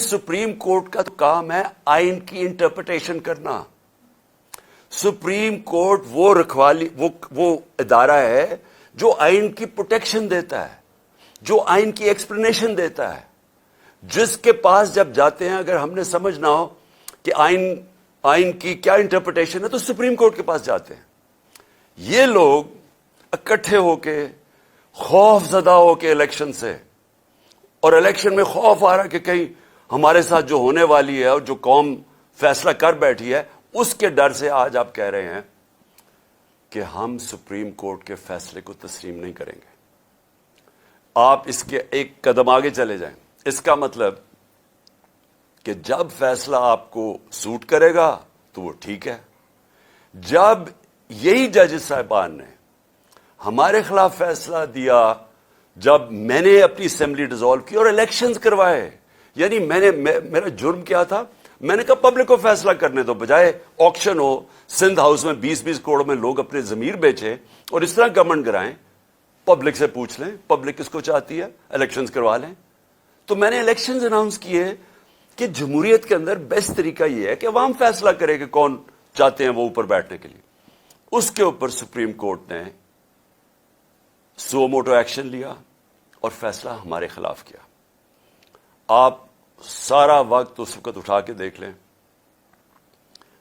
Supreme court کا تو کام ہے آئین کی انٹرپریٹیشن کرنا. سپریم کورٹ وہ رکھوالی وہ ادارہ ہے جو آئین کی پروٹیکشن دیتا ہے, جو آئین کی ایکسپلینیشن دیتا ہے, جس کے پاس جب جاتے ہیں اگر ہم نے سمجھنا ہو کہ آئین کی کیا انٹرپریٹیشن ہے تو سپریم کورٹ کے پاس جاتے ہیں. یہ لوگ اکٹھے ہو کے خوف زدہ ہو کے الیکشن سے, اور الیکشن میں خوف آ رہا کہ کہیں ہمارے ساتھ جو ہونے والی ہے اور جو قوم فیصلہ کر بیٹھی ہے اس کے ڈر سے آج آپ کہہ رہے ہیں کہ ہم سپریم کورٹ کے فیصلے کو تسلیم نہیں کریں گے. آپ اس کے ایک قدم آگے چلے جائیں. اس کا مطلب کہ جب فیصلہ آپ کو سوٹ کرے گا تو وہ ٹھیک ہے. جب یہی ججز صاحبان نے ہمارے خلاف فیصلہ دیا, جب میں نے اپنی اسمبلی ڈیزالو کی اور الیکشنز کروائے, یعنی میرا جرم کیا تھا, میں نے کہا پبلک کو فیصلہ کرنے دو, بجائے آکشن ہو سندھ ہاؤس میں 20-20 کروڑ میں لوگ اپنے ضمیر بیچیں اور اس طرح گورنمنٹ کرائیں, پبلک سے پوچھ لیں پبلک کس کو چاہتی ہے, الیکشنز کروا لیں. تو میں نے الیکشنز اناؤنس کیے کہ جمہوریت کے اندر بیسٹ طریقہ یہ ہے کہ عوام فیصلہ کرے کہ کون چاہتے ہیں وہ اوپر بیٹھنے کے لیے. اس کے اوپر سپریم کورٹ نے سو موٹو ایکشن لیا اور فیصلہ ہمارے خلاف کیا. آپ سارا وقت اس وقت اٹھا کے دیکھ لیں,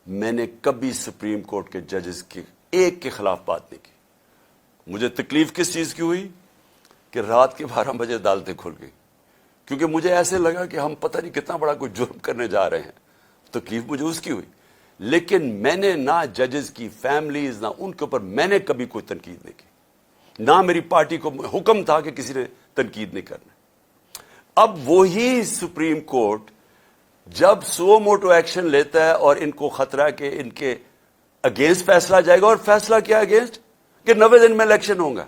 میں نے کبھی سپریم کورٹ کے ججز کی ایک کے خلاف بات نہیں کی. مجھے تکلیف کس چیز کی ہوئی کہ رات کے 12 بجے عدالتیں کھل گئی, کیونکہ مجھے ایسے لگا کہ ہم پتہ نہیں کتنا بڑا کوئی جرم کرنے جا رہے ہیں. تکلیف مجھے اس کی ہوئی, لیکن میں نے نہ ججز کی فیملیز نہ ان کے اوپر میں نے کبھی کوئی تنقید نہیں کی, نہ میری پارٹی کو حکم تھا کہ کسی نے تنقید نہیں کرنا. اب وہی سپریم کورٹ جب سو موٹو ایکشن لیتا ہے اور ان کو خطرہ کہ ان کے اگینسٹ فیصلہ جائے گا, اور فیصلہ کیا اگینسٹ کہ 90 دن میں الیکشن ہوگا,